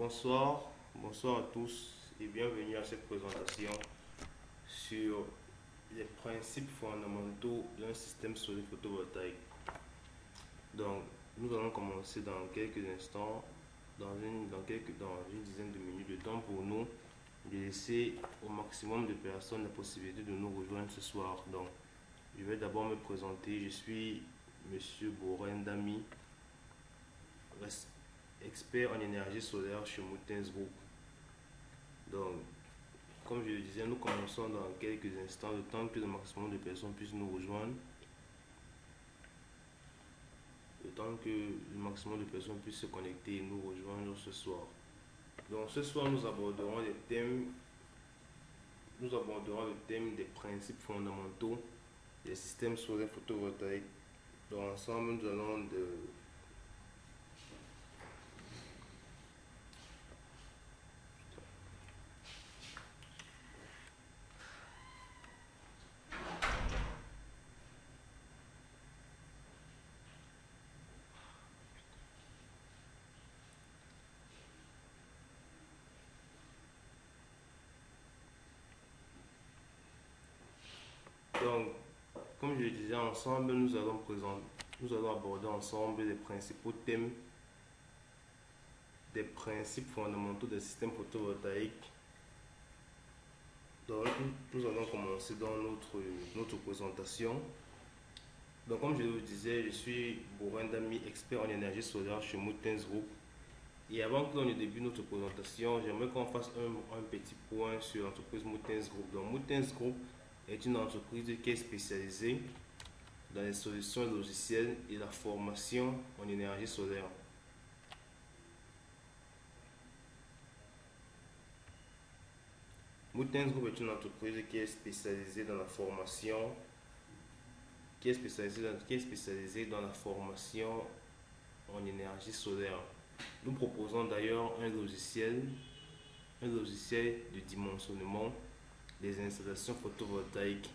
Bonsoir à tous et bienvenue à cette présentation sur les principes fondamentaux d'un système solaire photovoltaïque. Donc, nous allons commencer dans quelques instants, dans une dizaine de minutes de temps pour nous de laisser au maximum de personnes la possibilité de nous rejoindre ce soir. Donc, je vais d'abord me présenter. Je suis Monsieur Boren Dami, expert en énergie solaire chez Moutens Group. Donc, comme je le disais, nous commençons dans quelques instants, le temps que le maximum de personnes puissent nous rejoindre. Le temps que le maximum de personnes puissent se connecter et nous rejoindre ce soir. Donc, ce soir, nous aborderons le thème des principes fondamentaux des systèmes solaires photovoltaïques. Donc, ensemble, nous allons donc, comme je le disais, ensemble, nous allons aborder ensemble les principaux thèmes des principes fondamentaux des systèmes photovoltaïques. Donc, nous allons commencer dans notre présentation. Donc, comme je le disais, je suis Boren Dami, expert en énergie solaire chez Moutens Group. Et avant que l'on ne débute notre présentation, j'aimerais qu'on fasse un petit point sur l'entreprise Moutens Group. Donc, Moutens Group est une entreprise qui est spécialisée dans les solutions logicielles et la formation en énergie solaire. Moutens Group est une entreprise qui est spécialisée dans la formation, dans la formation en énergie solaire. Nous proposons d'ailleurs un logiciel de dimensionnement des installations photovoltaïques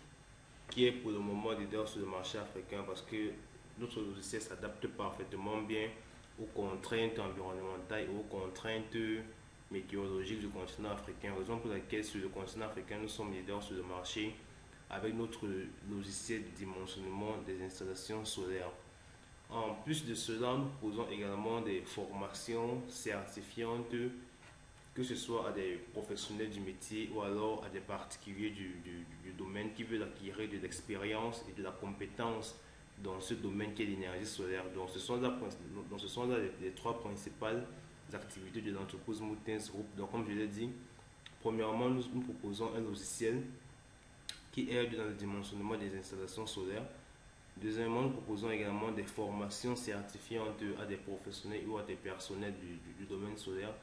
qui est pour le moment leader sur le marché africain parce que notre logiciel s'adapte parfaitement bien aux contraintes environnementales et aux contraintes météorologiques du continent africain, raison pour laquelle sur le continent africain nous sommes leaders sur le marché avec notre logiciel de dimensionnement des installations solaires. En plus de cela, nous proposons également des formations certifiantes, que ce soit à des professionnels du métier ou alors à des particuliers du domaine qui veulent acquérir de l'expérience et de la compétence dans ce domaine qui est l'énergie solaire. Donc ce sont là les trois principales activités de l'entreprise Moutens Group. Donc comme je l'ai dit, premièrement, nous proposons un logiciel qui aide dans le dimensionnement des installations solaires. Deuxièmement, nous proposons également des formations certifiantes à des professionnels ou à des personnels du domaine solaire.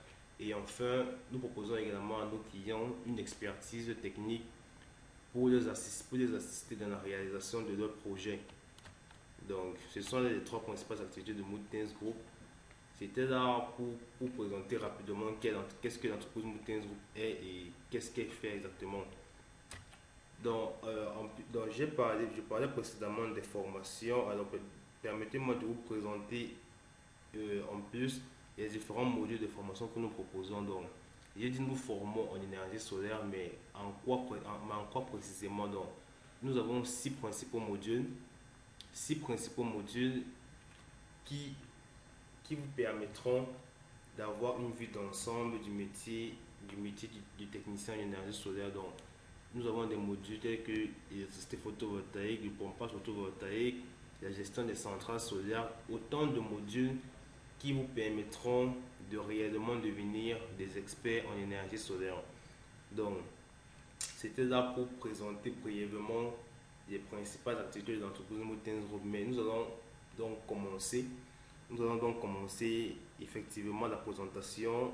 Et enfin, nous proposons également à nos clients une expertise technique pour les assister dans la réalisation de leurs projets. Donc, ce sont les trois principales activités de Moutens Group. C'était là pour présenter rapidement qu'est-ce que l'entreprise Moutens Group est et qu'est-ce qu'elle fait exactement. Je parlais précédemment des formations. Alors, permettez-moi de vous présenter en plus les différents modules de formation que nous proposons. Donc, j'ai dit nous formons en énergie solaire, mais en quoi précisément? Donc, nous avons six principaux modules qui, qui vous permettront d'avoir une vue d'ensemble du métier du technicien en énergie solaire. Donc, nous avons des modules tels que l'électricité photovoltaïque, le pompage photovoltaïque, la gestion des centrales solaires, autant de modules qui vous permettront de réellement devenir des experts en énergie solaire. Donc, c'était là pour présenter brièvement les principales activités de l'entreprise Moutens Group. Mais nous allons donc commencer effectivement la présentation.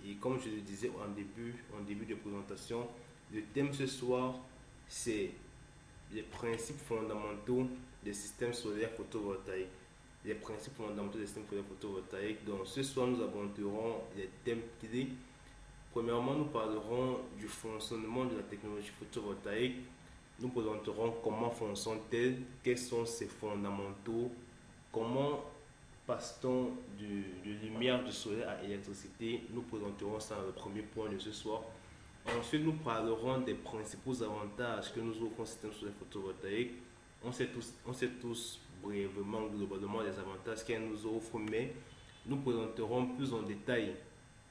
Et comme je le disais en début de présentation, le thème ce soir, c'est les principes fondamentaux des systèmes solaires photovoltaïques. Les principes fondamentaux des systèmes solaires photovoltaïques. Donc ce soir, nous aborderons les thèmes clés. Premièrement, nous parlerons du fonctionnement de la technologie photovoltaïque. Nous présenterons comment fonctionne-t-elle, quels sont ses fondamentaux, comment passe-temps de lumière du soleil à électricité. Nous présenterons ça dans le premier point de ce soir. Ensuite, nous parlerons des principaux avantages que nous offre un système solaire photovoltaïque. On sait tous brièvement, globalement, les avantages qu'elle nous offre, mais nous présenterons plus en détail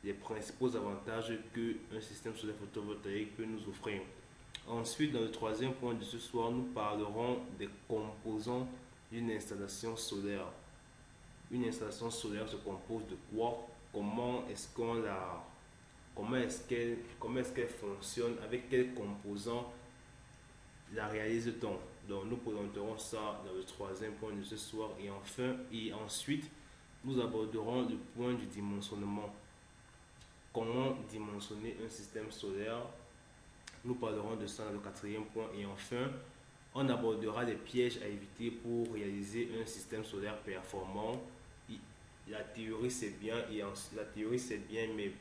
les principaux avantages qu'un système solaire photovoltaïque peut nous offrir. Ensuite, dans le troisième point de ce soir, nous parlerons des composants d'une installation solaire. Une installation solaire se compose de quoi? Comment est-ce qu'elle fonctionne? Avec quels composants la réalise-t-on? Donc, nous présenterons ça dans le troisième point de ce soir. Et ensuite, nous aborderons le point du dimensionnement. Comment dimensionner un système solaire? Nous parlerons de ça dans le quatrième point. Et enfin, on abordera les pièges à éviter pour réaliser un système solaire performant. La théorie c'est bien, mais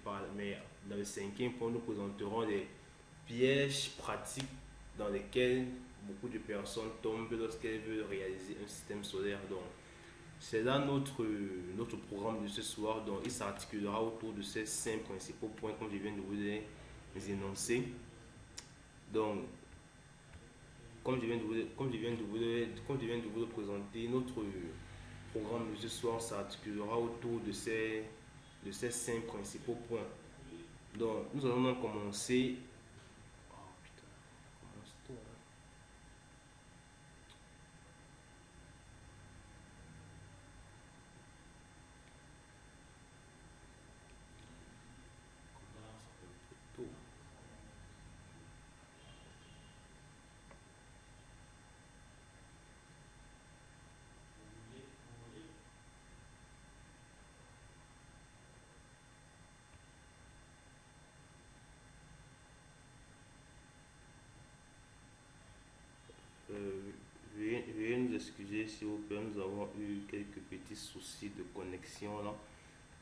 dans le cinquième point, nous présenterons les pièges pratiques dans lesquels beaucoup de personnes tombent lorsqu'elles veulent réaliser un système solaire. Donc, c'est là notre programme de ce soir. Donc, il s'articulera autour de ces 5 principaux points comme je viens de vous les énoncer. Donc, comme je viens de vous le présenter, notre programme de ce soir s'articulera autour de ces 5 principaux points. Donc, nous allons donc commencer. Oh putain, commence tout, hein. Commence un peu tôt. Veuillez nous excuser s'il vous plaît, nous avons eu quelques petits soucis de connexion là.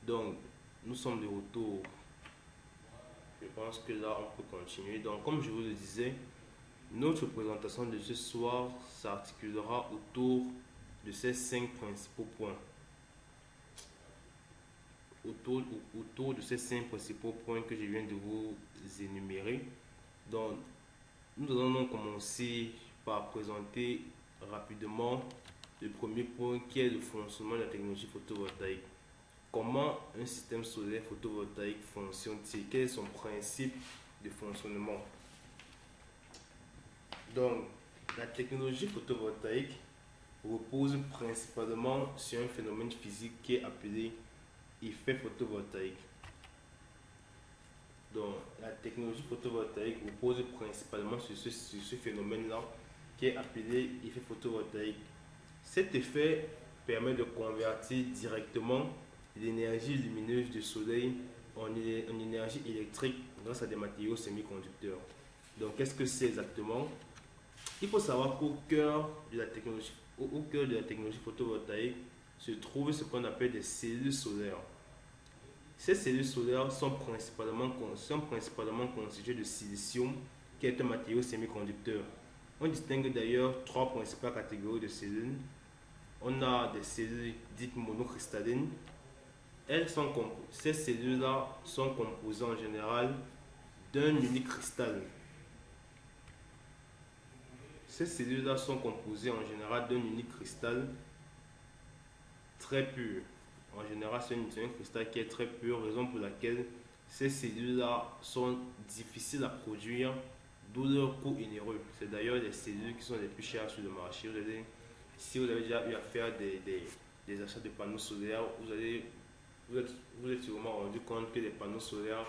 Donc, nous sommes de retour. Je pense que là, on peut continuer. Donc, comme je vous le disais, notre présentation de ce soir s'articulera autour de ces 5 principaux points. Autour de ces 5 principaux points que je viens de vous énumérer. Donc, nous allons donc commencer par présenter rapidement le premier point qui est le fonctionnement de la technologie photovoltaïque. Comment un système solaire photovoltaïque fonctionne-t-il? Quel est son principe de fonctionnement? Donc, la technologie photovoltaïque repose principalement sur un phénomène physique qui est appelé effet photovoltaïque. Donc, la technologie photovoltaïque repose principalement sur ce phénomène-là qui est appelé effet photovoltaïque. Cet effet permet de convertir directement l'énergie lumineuse du soleil en énergie électrique grâce à des matériaux semi-conducteurs. Donc, qu'est-ce que c'est exactement? Il faut savoir qu'au cœur de la technologie photovoltaïque se trouvent ce qu'on appelle des cellules solaires. Ces cellules solaires sont principalement constituées de silicium, qui est un matériau semi-conducteur. On distingue d'ailleurs 3 principales catégories de cellules. On a des cellules dites monocristallines. Ces cellules-là sont composées en général d'un unique cristal. Ces cellules-là sont composées en général d'un unique cristal très pur. En général, c'est un cristal qui est très pur, raison pour laquelle ces cellules-là sont difficiles à produire, d'où leur coût onéreux. C'est d'ailleurs les cellules qui sont les plus chères sur le marché. Si vous avez déjà eu à faire des achats de panneaux solaires, vous êtes sûrement rendu compte que les panneaux solaires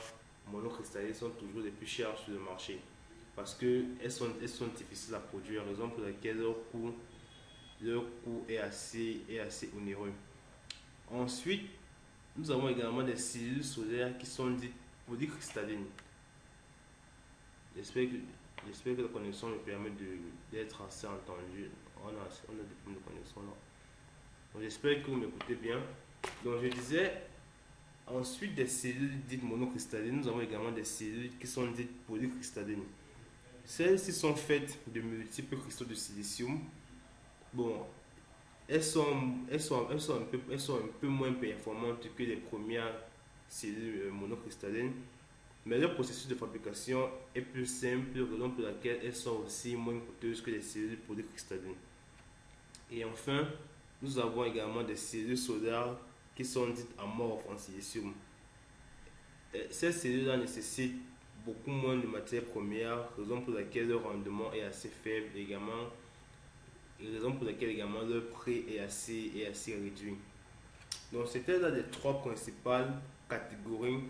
monocristallés sont toujours les plus chers sur le marché. Parce qu'elles sont difficiles à produire, raison pour laquelle leur coût est assez onéreux. Ensuite, nous avons également des cellules solaires qui sont dites polycristallines. J'espère que la connexion me permet d'être assez entendu. On a des problèmes de connexion là. Donc, j'espère que vous m'écoutez bien. Donc, je disais, ensuite des cellules dites monocristallines, nous avons également des cellules qui sont dites polycristallines. Celles-ci sont faites de multiples cristaux de silicium. Bon, elles sont un peu moins performantes que les premières cellules monocristallines, mais leur processus de fabrication est plus simple, raison pour laquelle elles sont aussi moins coûteuses que les cellules polycristallines. Et enfin, nous avons également des cellules solaires qui sont dites amorphes en silicium. Ces cellules-là nécessitent beaucoup moins de matières premières, raison pour laquelle leur rendement est assez faible également, et raison pour laquelle également leur prix est assez réduit. Donc c'était là les trois principales catégories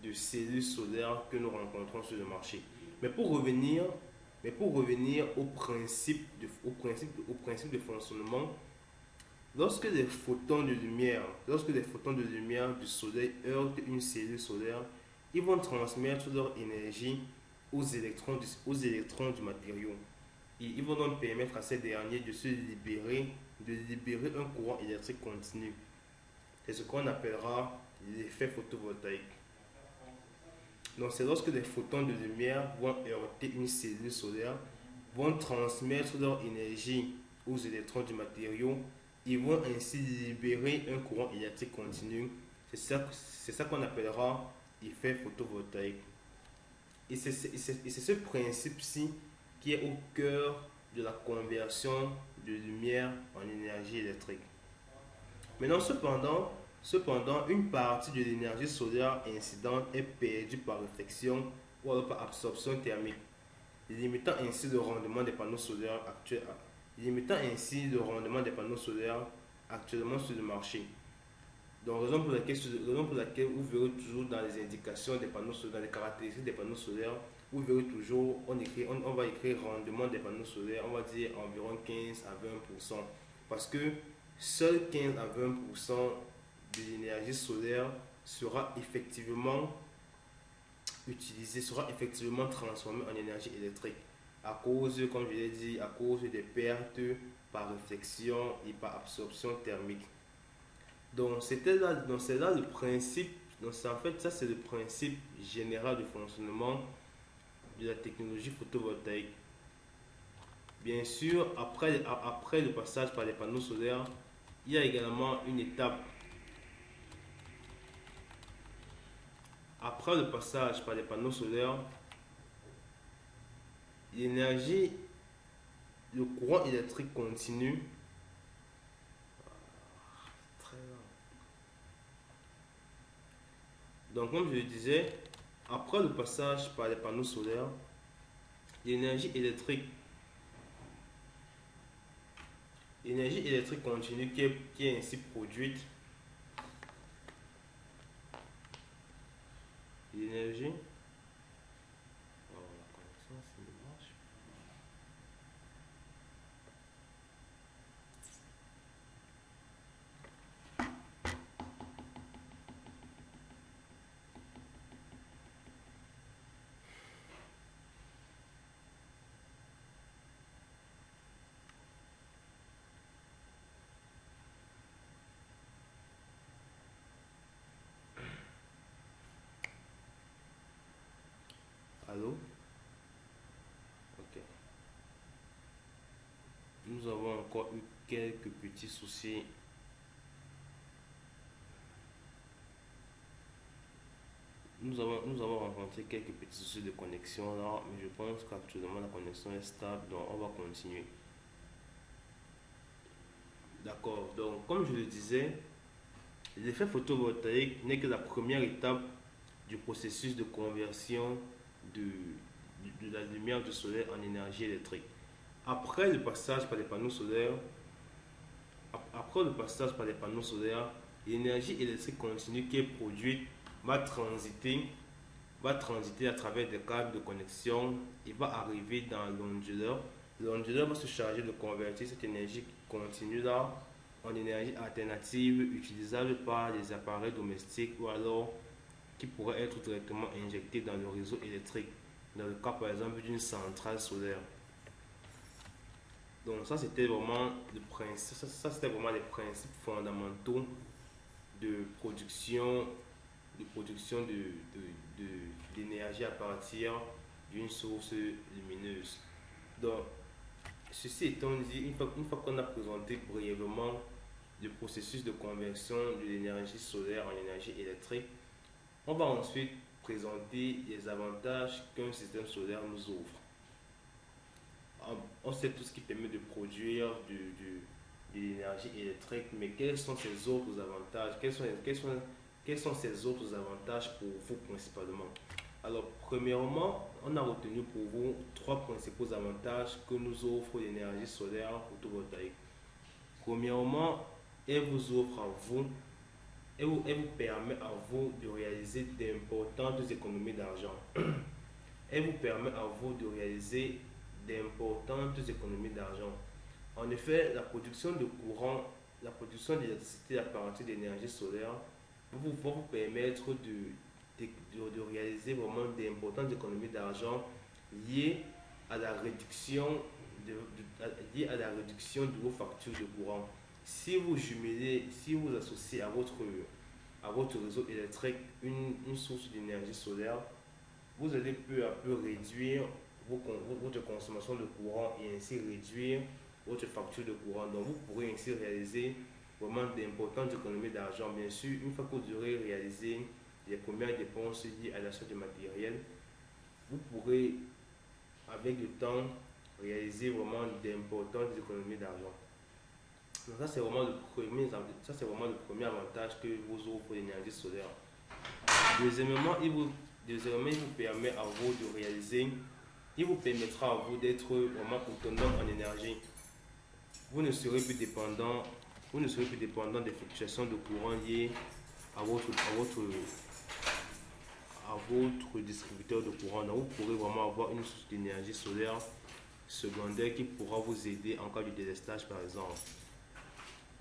de cellules solaires que nous rencontrons sur le marché. Mais pour revenir, au principe de fonctionnement, lorsque les photons de lumière du soleil heurtent une cellule solaire, ils vont transmettre leur énergie aux électrons du matériau. Et ils vont donc permettre à ces derniers de libérer un courant électrique continu. C'est ce qu'on appellera l'effet photovoltaïque. Donc c'est lorsque les photons de lumière vont heurter une cellule solaire, vont transmettre leur énergie aux électrons du matériau, ils vont ainsi libérer un courant électrique continu. C'est ça qu'on appellera effet photovoltaïque. Et c'est ce principe-ci qui est au cœur de la conversion de lumière en énergie électrique. Maintenant, cependant, une partie de l'énergie solaire incidente est perdue par réflexion ou alors par absorption thermique, limitant ainsi le rendement des panneaux solaires actuellement sur le marché. Donc, raison pour laquelle vous verrez toujours dans les indications des panneaux solaires, dans les caractéristiques des panneaux solaires, vous verrez toujours, on va écrire rendement des panneaux solaires, on va dire environ 15 à 20%. Parce que seul 15 à 20% de l'énergie solaire sera effectivement utilisée, sera effectivement transformée en énergie électrique. À cause, comme je l'ai dit, à cause des pertes par réflexion et par absorption thermique. Donc c'est là le principe, en fait ça c'est le principe général de fonctionnement de la technologie photovoltaïque. Bien sûr, après le passage par les panneaux solaires, il y a également une étape. Après le passage par les panneaux solaires, l'énergie, le courant électrique continu. Donc comme je le disais, après le passage par les panneaux solaires, l'énergie électrique continue qui est ainsi produite. L'énergie. Oh, la connexion, c'est dommage. Allô? Ok. Nous avons encore eu quelques petits soucis. Nous avons rencontré quelques petits soucis de connexion là, mais je pense qu'actuellement la connexion est stable, donc on va continuer. D'accord, donc comme je le disais, l'effet photovoltaïque n'est que la première étape du processus de conversion de la lumière du soleil en énergie électrique. Après le passage par les panneaux solaires, l'énergie électrique continue qui est produite va transiter, va transiter à travers des câbles de connexion et va arriver dans l'onduleur. L'onduleur va se charger de convertir cette énergie continue là en énergie alternative utilisable par les appareils domestiques ou alors qui pourrait être directement injectée dans le réseau électrique, dans le cas par exemple d'une centrale solaire. Donc ça c'était vraiment c'était vraiment les principes fondamentaux de production d'énergie à partir d'une source lumineuse. Donc Ceci étant dit, une fois qu'on a présenté brièvement le processus de conversion de l'énergie solaire en énergie électrique, on va ensuite présenter les avantages qu'un système solaire nous offre. On sait tout ce qui permet de produire de l'énergie électrique, mais quels sont ces autres avantages? Quels sont ces autres avantages pour vous principalement? Alors, premièrement, on a retenu pour vous trois principaux avantages que nous offre l'énergie solaire photovoltaïque. Premièrement, elle vous offre à vous, elle vous permet à vous de réaliser d'importantes économies d'argent. Elle vous permet à vous de réaliser d'importantes économies d'argent. En effet, la production de courant, la production d'électricité à partir d'énergie solaire va vous permettre de réaliser vraiment d'importantes économies d'argent liées à la réduction liées à la réduction de vos factures de courant. Si vous jumelez, si vous associez à votre réseau électrique une source d'énergie solaire, vous allez peu à peu réduire votre consommation de courant et ainsi réduire votre facture de courant. Donc vous pourrez ainsi réaliser vraiment d'importantes économies d'argent. Bien sûr, une fois que vous aurez réalisé les premières dépenses liées à l'achat de matériel, vous pourrez avec le temps réaliser vraiment d'importantes économies d'argent. Donc ça c'est vraiment le premier avantage que vous offre l'énergie solaire. Deuxièmement, il vous permet à vous de réaliser, il vous permettra à vous d'être vraiment autonome en énergie. Vous ne serez plus dépendant, des fluctuations de courant liées à votre distributeur de courant. Donc vous pourrez vraiment avoir une source d'énergie solaire secondaire qui pourra vous aider en cas de délestage par exemple.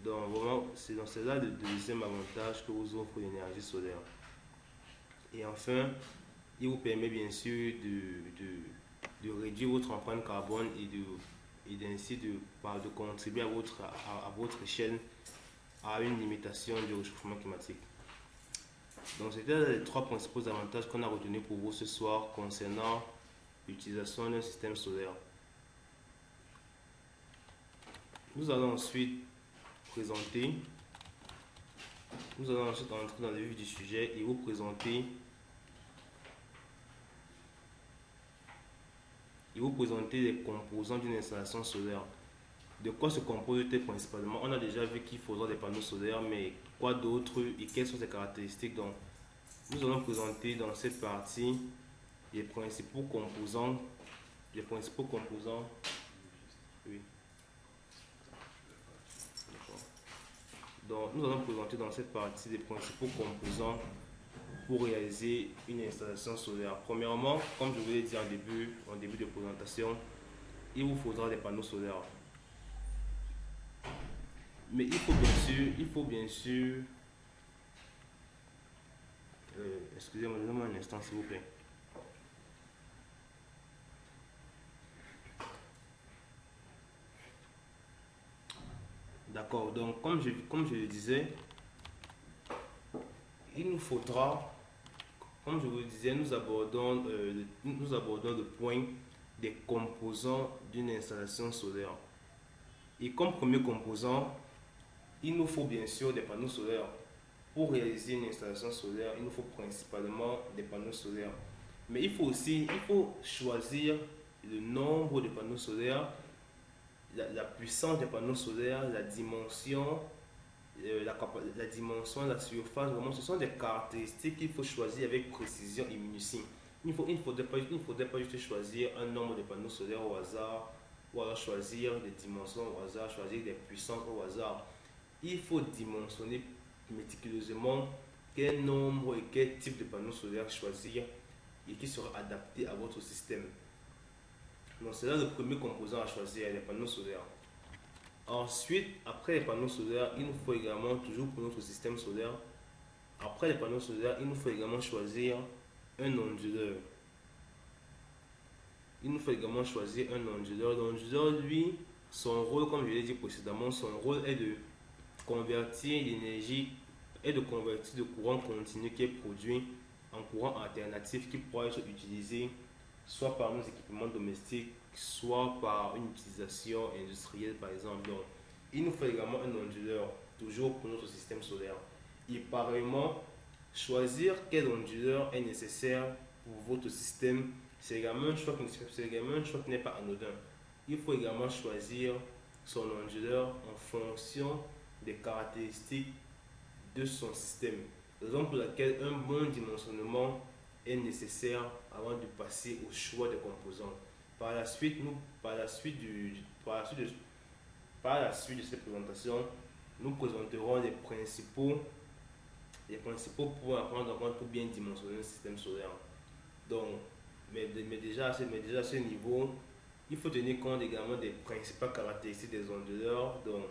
Donc vraiment, c'est là le deuxième avantage que vous offre l'énergie solaire. Et enfin, il vous permet bien sûr de réduire votre empreinte carbone et ainsi de contribuer à votre échelle à une limitation du réchauffement climatique. Donc c'était les trois principaux avantages qu'on a retenus pour vous ce soir concernant l'utilisation d'un système solaire. Nous allons ensuite entrer dans le vif du sujet et vous présenter les composants d'une installation solaire. De quoi se compose-t-elle principalement? On a déjà vu qu'il faudra des panneaux solaires, mais quoi d'autre et quelles sont ses caractéristiques? Donc, nous allons présenter dans cette partie les principaux composants. Oui. Donc, nous allons présenter dans cette partie les principaux composants pour réaliser une installation solaire. Premièrement, comme je vous l'ai dit en début de présentation, il vous faudra des panneaux solaires. Mais il faut bien sûr, excusez-moi, donnez-moi un instant s'il vous plaît. D'accord, donc comme je le disais, il nous faudra, comme je vous le disais, nous abordons le point des composants d'une installation solaire. Et comme premier composant, il nous faut bien sûr des panneaux solaires. Pour réaliser une installation solaire, il nous faut principalement des panneaux solaires. Mais il faut choisir le nombre de panneaux solaires, la puissance des panneaux solaires, la dimension, la dimension, la surface. Vraiment, ce sont des caractéristiques qu'il faut choisir avec précision et minutie. Il ne faudrait pas juste choisir un nombre de panneaux solaires au hasard, ou alors choisir des dimensions au hasard, choisir des puissances au hasard. Il faut dimensionner méticuleusement quel nombre et quel type de panneaux solaires choisir et qui sera adapté à votre système. Donc c'est là le premier composant à choisir, les panneaux solaires. Ensuite, après les panneaux solaires, il nous faut également, toujours pour notre système solaire, après les panneaux solaires, il nous faut également choisir un onduleur. L'onduleur, lui, son rôle, comme je l'ai dit précédemment, son rôle est de convertir l'énergie et de convertir le courant continu qui est produit en courant alternatif qui pourra être utilisé soit par nos équipements domestiques, soit par une utilisation industrielle par exemple. Donc, il nous faut également un onduleur, toujours pour notre système solaire. Et pareillement, choisir quel onduleur est nécessaire pour votre système, c'est également un choix qui n'est pas anodin. Il faut également choisir son onduleur en fonction des caractéristiques de son système. Raison pour laquelle un bon dimensionnement est nécessaire avant de passer au choix des composants. Par la suite, par la suite de cette présentation, nous présenterons les principaux points à prendre en compte pour bien dimensionner le système solaire. Donc, mais déjà à ce niveau, il faut tenir compte également des principales caractéristiques des onduleurs. Donc,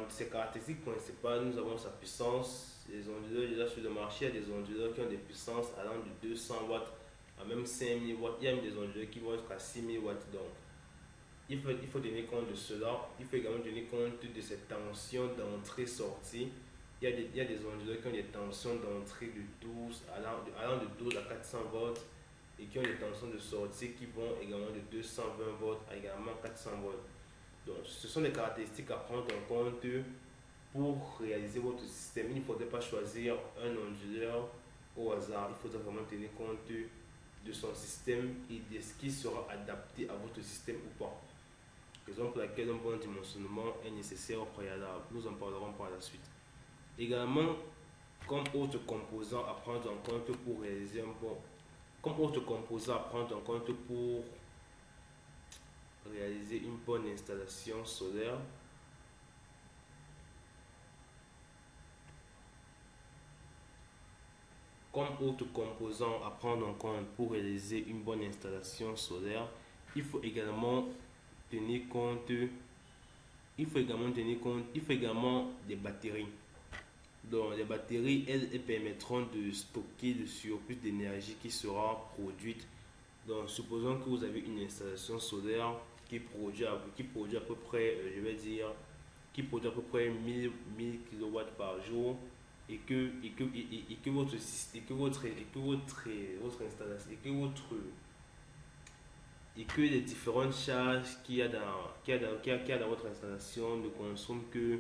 ces caractéristiques principales, nous avons sa puissance. Les onduleurs déjà sur le marché, il y a des onduleurs qui ont des puissances allant de 200 watts à même 5000 watts. Il y a même des onduleurs qui vont jusqu'à 6000 watts. Donc, il faut tenir compte de cela. Il faut également tenir compte de cette tension d'entrée-sortie. Il y a des onduleurs qui ont des tensions d'entrée allant de 12 à 400 volts et qui ont des tensions de sortie qui vont également de 220 volts à également 400 volts. Donc, ce sont des caractéristiques à prendre en compte pour réaliser votre système. Il ne faudrait pas choisir un onduleur au hasard. Il faudrait vraiment tenir compte de son système et de ce qui sera adapté à votre système ou pas. Raison pour laquelle un bon dimensionnement est nécessaire au préalable. Nous en parlerons par la suite. Également, comme autre composant à prendre en compte pour réaliser une bonne installation solaire, il faut également tenir compte des batteries. Donc, les batteries, elles permettront de stocker le surplus d'énergie qui sera produite. Donc, supposons que vous avez une installation solaire qui produit à peu près, qui produit à peu près 1000 kW par jour et que votre installation, et que les différentes charges qu'il y a dans votre installation ne consomment que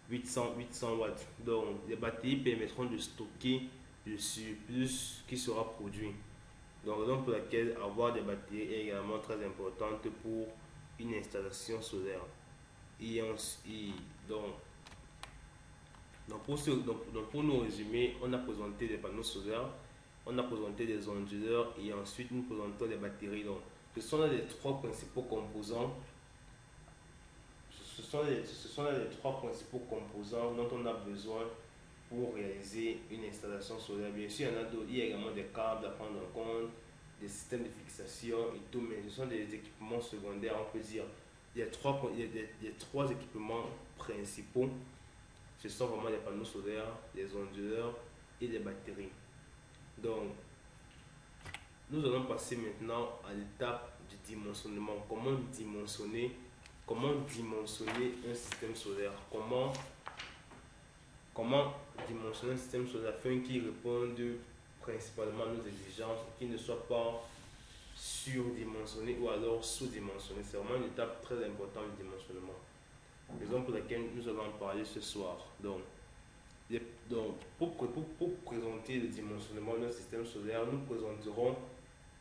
800 watts. Donc, les batteries permettront de stocker le surplus qui sera produit. Donc, raison pour laquelle avoir des batteries est également très importante pour une installation solaire. Pour nous résumer, on a présenté les panneaux solaires, on a présenté les onduleurs et ensuite nous présentons les batteries. Donc, ce sont là les trois principaux composants. Ce sont là les trois principaux composants dont on a besoin pour réaliser une installation solaire. Bien sûr, il y en a d'autres. Il y a également des câbles à prendre en compte, des systèmes de fixation et tout, mais ce sont des équipements secondaires, on peut dire. Il y a trois équipements principaux. Ce sont vraiment les panneaux solaires, les onduleurs et les batteries. Donc, nous allons passer maintenant à l'étape du dimensionnement. Comment dimensionner un système solaire? Comment dimensionner un système solaire afin qu'il réponde principalement à nos exigences, qu'il ne soit pas surdimensionné ou alors sous-dimensionné. C'est vraiment une étape très importante du dimensionnement. Raison pour laquelle nous allons en parler ce soir. Donc, pour présenter le dimensionnement d'un système solaire, nous présenterons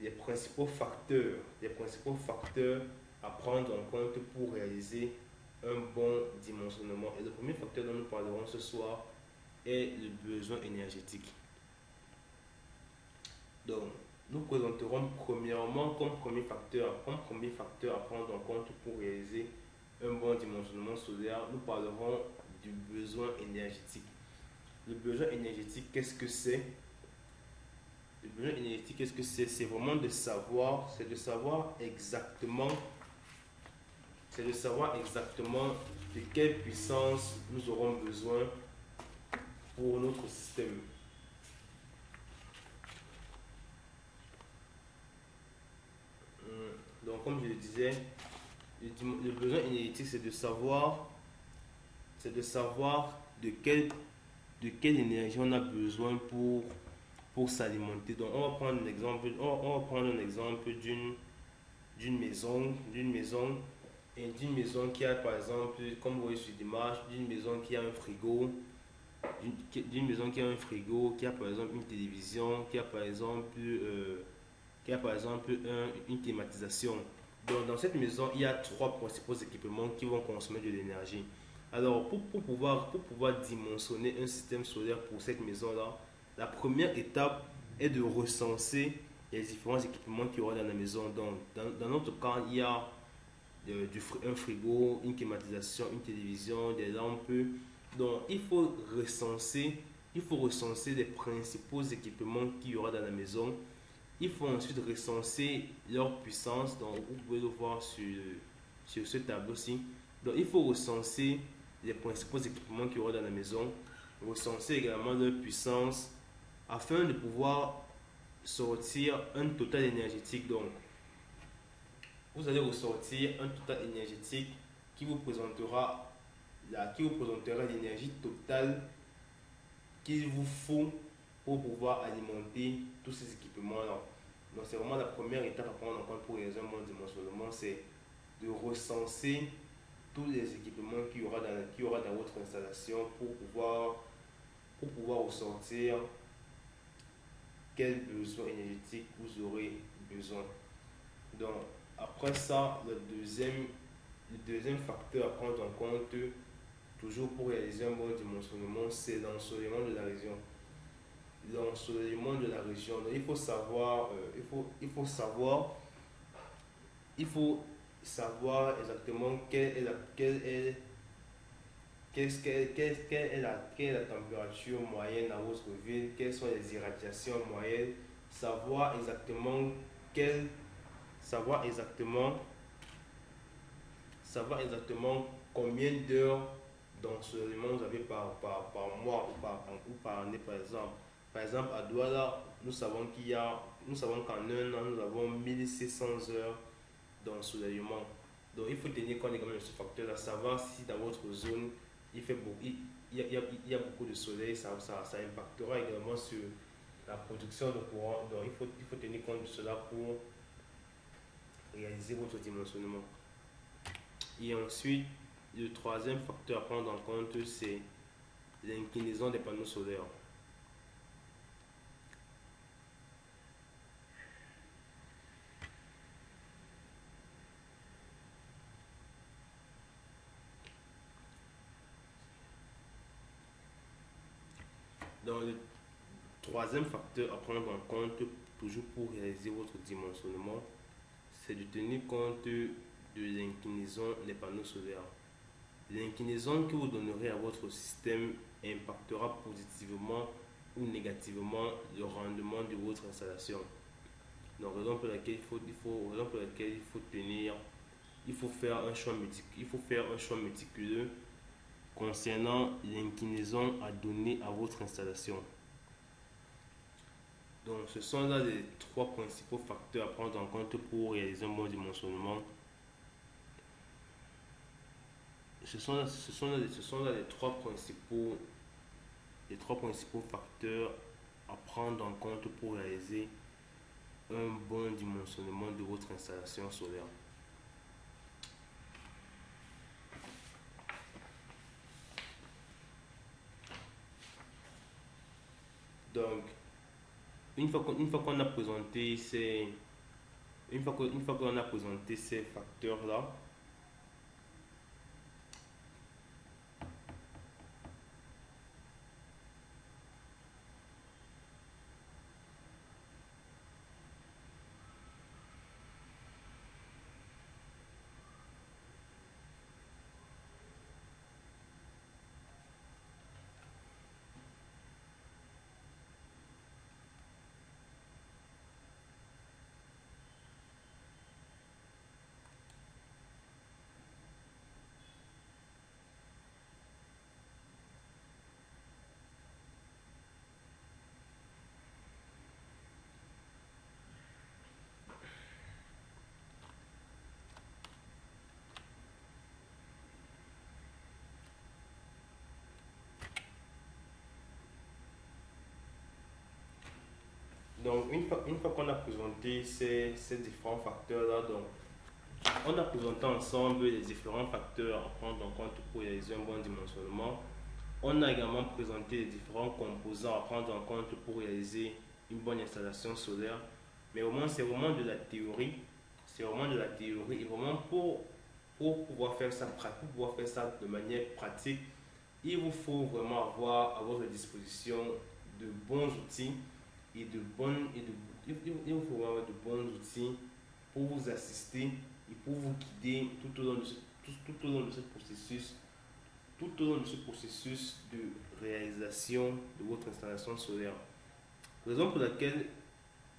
les principaux facteurs à prendre en compte pour réaliser un bon dimensionnement. Et le premier facteur dont nous parlerons ce soir est le besoin énergétique. Donc, nous présenterons premièrement comme premier facteur à prendre en compte pour réaliser un bon dimensionnement solaire, nous parlerons du besoin énergétique. Le besoin énergétique, qu'est-ce que c'est? Le besoin énergétique, qu'est-ce que c'est? C'est vraiment de savoir exactement de quelle puissance nous aurons besoin pour notre système. Donc, comme je le disais, le besoin énergétique, c'est de savoir de quelle énergie on a besoin pour pour s'alimenter. Donc, on va prendre un exemple, on va prendre un exemple d'une maison qui a, par exemple, comme vous voyez sur l'image, d'une maison qui a un frigo, d'une maison qui a un frigo, qui a par exemple une télévision, qui a par exemple une climatisation. Donc, dans cette maison, il y a trois principaux équipements qui vont consommer de l'énergie. Alors, pour pouvoir dimensionner un système solaire pour cette maison-là, la première étape est de recenser les différents équipements qu'il y aura dans la maison. Donc, dans notre cas, il y a un frigo, une climatisation, une télévision, des lampes. Donc, il faut recenser les principaux équipements qu'il y aura dans la maison. Il faut ensuite recenser leur puissance. Donc, vous pouvez le voir sur ce tableau-ci. Donc, il faut recenser les principaux équipements qu'il y aura dans la maison. Recenser également leur puissance afin de pouvoir sortir un total énergétique. Donc, vous allez ressortir un total énergétique qui vous présentera l'énergie totale qu'il vous faut pour pouvoir alimenter tous ces équipements-là. Donc, c'est vraiment la première étape à prendre en compte pour réaliser un bon dimensionnement, c'est de recenser tous les équipements qu'il y aura dans votre installation pour pouvoir ressortir quel besoin énergétique vous aurez besoin. Donc, après ça, le deuxième facteur à prendre en compte, toujours pour réaliser un bon dimensionnement, c'est l'ensoleillement de la région. L'ensoleillement de la région. Donc, il faut savoir exactement quelle est la température moyenne dans votre ville, quelles sont les irradiations moyennes, savoir exactement quelle, savoir exactement combien d'heures d'ensoleillement vous avez par mois ou par année par exemple. Par exemple, à Douala, nous savons qu'en un an, nous avons 1600 heures d'ensoleillement. Donc, il faut tenir compte également de ce facteur-là, savoir si dans votre zone, il y a beaucoup de soleil, ça impactera également sur la production de courant. Donc, il faut tenir compte de cela pour réaliser votre dimensionnement. Et ensuite, le troisième facteur à prendre en compte, c'est l'inclinaison des panneaux solaires. Donc, le troisième facteur à prendre en compte, toujours pour réaliser votre dimensionnement, c'est de tenir compte de l'inclinaison des panneaux solaires. L'inclinaison que vous donnerez à votre système impactera positivement ou négativement le rendement de votre installation. Donc, raison pour laquelle il faut faire un choix méticuleux concernant l'inclinaison à donner à votre installation. Donc, ce sont là les trois principaux facteurs à prendre en compte pour réaliser un bon dimensionnement. Ce sont là les trois principaux facteurs à prendre en compte pour réaliser un bon dimensionnement de votre installation solaire. Donc, une fois qu'on a présenté ces facteurs-là, Donc, une fois qu'on a présenté ces différents facteurs-là, donc, on a présenté ensemble les différents facteurs à prendre en compte pour réaliser un bon dimensionnement. On a également présenté les différents composants à prendre en compte pour réaliser une bonne installation solaire. Mais au moins, c'est vraiment de la théorie. C'est vraiment de la théorie. Et vraiment, pour pouvoir faire ça, pour pouvoir faire ça de manière pratique, il vous faut vraiment avoir à votre disposition de bons outils et il vous faut avoir de bons outils pour vous assister et pour vous guider tout au long de tout au long de ce processus, tout au long de ce processus de réalisation de votre installation solaire. Raison pour laquelle,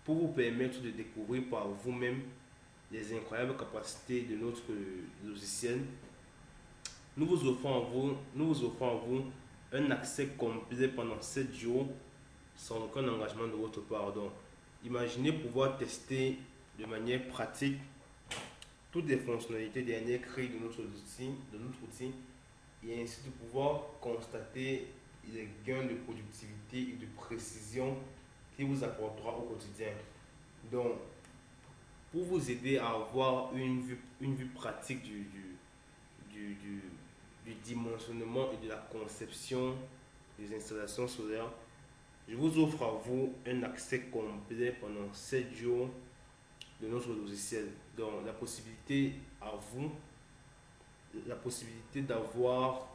pour vous permettre de découvrir par vous-même les incroyables capacités de notre logiciel, nous vous offrons à vous un accès complet pendant 7 jours sans aucun engagement de votre part. Donc, imaginez pouvoir tester de manière pratique toutes les fonctionnalités dernières créées de notre outil et ainsi de pouvoir constater les gains de productivité et de précision qu'il vous apportera au quotidien. Donc, pour vous aider à avoir une vue pratique du, du dimensionnement et de la conception des installations solaires, je vous offre à vous un accès complet pendant 7 jours de notre logiciel. Donc, la possibilité d'avoir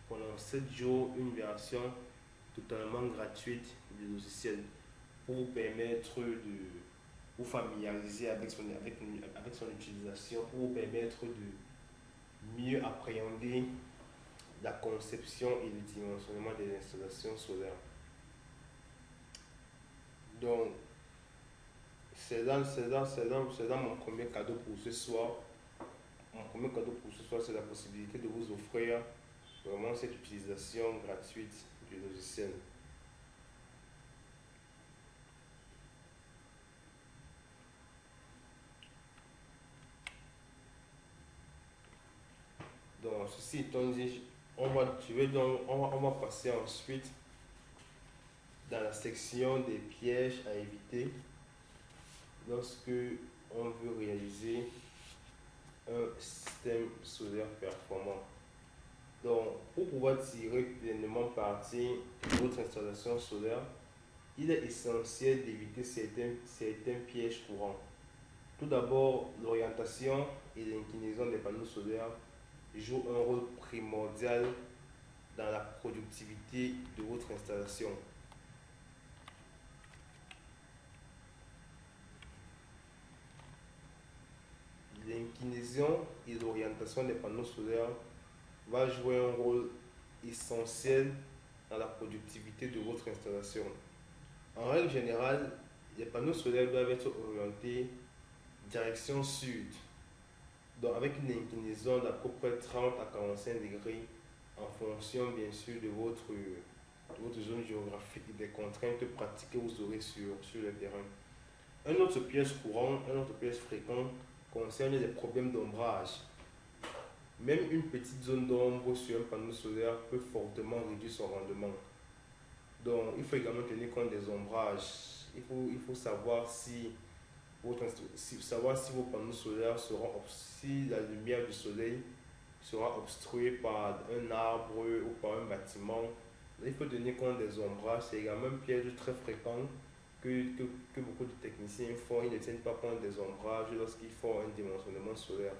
pendant 7 jours une version totalement gratuite du logiciel pour vous permettre de vous familiariser avec son utilisation, pour vous permettre de mieux appréhender la conception et le dimensionnement des installations solaires. Donc, c'est là mon premier cadeau pour ce soir. Mon premier cadeau pour ce soir, c'est la possibilité de vous offrir vraiment cette utilisation gratuite du logiciel. Donc, ceci étant dit, on va passer ensuite dans la section des pièges à éviter lorsque on veut réaliser un système solaire performant. Donc, pour pouvoir tirer pleinement parti de votre installation solaire, il est essentiel d'éviter certains pièges courants. Tout d'abord, l'orientation et l'inclinaison des panneaux solaires jouent un rôle primordial dans la productivité de votre installation. L'inclinaison et l'orientation des panneaux solaires va jouer un rôle essentiel dans la productivité de votre installation. En règle générale, les panneaux solaires doivent être orientés direction sud, donc avec une inclinaison d'à peu près 30 à 45 degrés en fonction bien sûr de votre zone géographique et des contraintes pratiques que vous aurez sur le terrain. Un autre piège courant, un autre piège fréquent concerne les problèmes d'ombrage. Même une petite zone d'ombre sur un panneau solaire peut fortement réduire son rendement. Donc, il faut également tenir compte des ombrages. Il faut savoir si vos panneaux solaires si la lumière du soleil sera obstruée par un arbre ou par un bâtiment. Il faut tenir compte des ombrages. C'est également un piège très fréquent que beaucoup de techniciens font. Ils ne tiennent pas compte des ombrages lorsqu'ils font un dimensionnement solaire.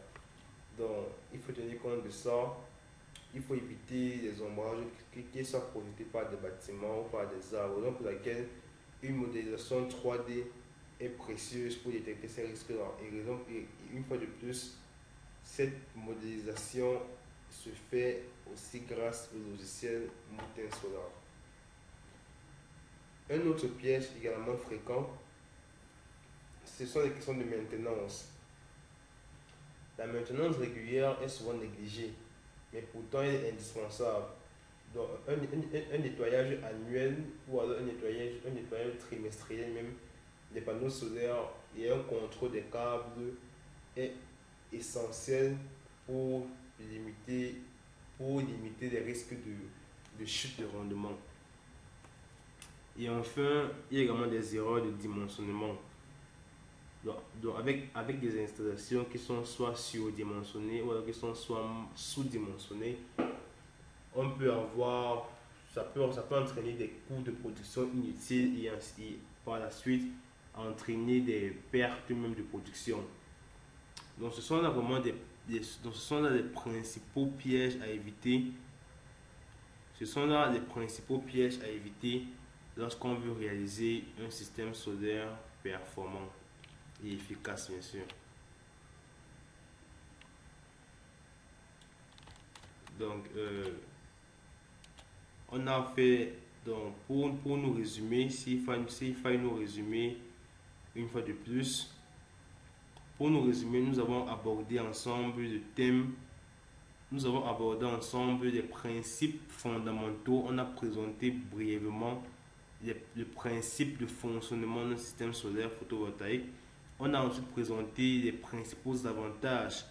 Donc, il faut tenir compte de ça. Il faut éviter les ombrages qui soient projetés par des bâtiments ou par des arbres. Donc, pour laquelle une modélisation 3D est précieuse pour détecter ces risques-là. Et une fois de plus, cette modélisation se fait aussi grâce au logiciel Mountain Solar. Un autre piège également fréquent, ce sont les questions de maintenance. La maintenance régulière est souvent négligée, mais pourtant elle est indispensable. Donc un nettoyage annuel ou alors un nettoyage trimestriel même des panneaux solaires et un contrôle des câbles est essentiel pour limiter les risques de chute de rendement. Et enfin, il y a également des erreurs de dimensionnement. Donc avec des installations qui sont soit surdimensionnées ou alors qui sont soit sous-dimensionnées, on peut avoir, ça peut entraîner des coûts de production inutiles et par la suite entraîner des pertes même de production. Donc ce sont là vraiment donc ce sont là les principaux pièges à éviter. Ce sont là les principaux pièges à éviter lorsqu'on veut réaliser un système solaire performant et efficace, bien sûr. Donc, on a fait, donc, pour nous résumer, s'il fallait nous résumer une fois de plus, pour nous résumer, nous avons abordé ensemble le thème, nous avons abordé ensemble les principes fondamentaux. On a présenté brièvement le principe de fonctionnement d'un système solaire photovoltaïque. On a ensuite présenté les principaux avantages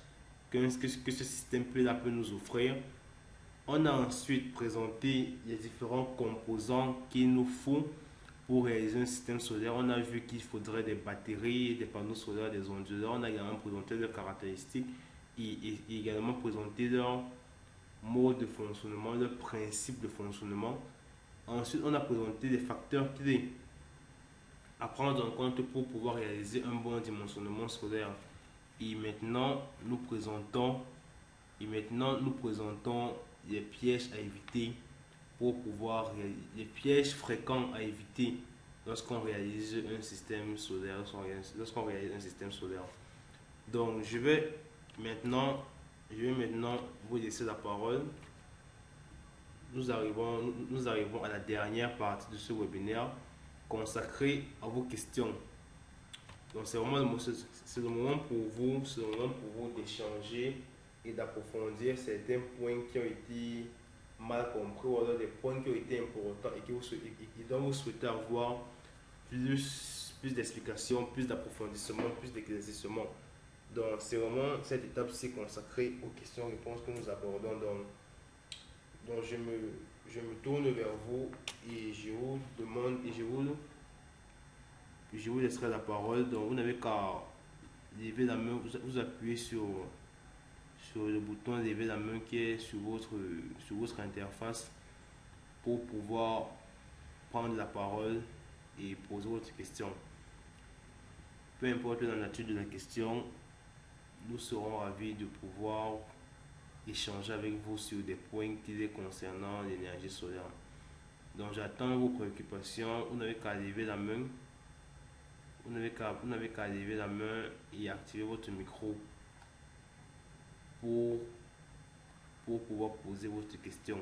que ce système peut nous offrir. On a ensuite présenté les différents composants qu'il nous faut pour réaliser un système solaire. On a vu qu'il faudrait des batteries, des panneaux solaires, des onduleurs. On a également présenté leurs caractéristiques et également présenté leur mode de fonctionnement, leur principe de fonctionnement. Ensuite, on a présenté les facteurs clés à prendre en compte pour pouvoir réaliser un bon dimensionnement solaire. Et maintenant, nous présentons les pièges à éviter les pièges fréquents à éviter lorsqu'on réalise un système solaire, Donc, je vais maintenant vous laisser la parole. Nous arrivons à la dernière partie de ce webinaire consacré à vos questions. Donc, c'est le moment pour vous, d'échanger et d'approfondir certains points qui ont été mal compris ou alors des points qui ont été importants et dont vous souhaitez avoir plus d'explications, plus d'approfondissement, plus d'éclaircissement. Donc, c'est vraiment cette étape-ci consacrée aux questions-réponses que nous abordons. Donc je me tourne vers vous et je vous demande et je vous laisserai la parole. Donc, vous n'avez qu'à lever la main, vous appuyez sur le bouton lever la main qui est sur votre interface pour pouvoir prendre la parole et poser votre question. Peu importe la nature de la question, nous serons ravis de pouvoir échanger avec vous sur des points clés concernant l'énergie solaire. Donc j'attends vos préoccupations. Vous n'avez qu'à lever la main. Vous n'avez qu'à lever la main et activer votre micro pour pouvoir poser votre question.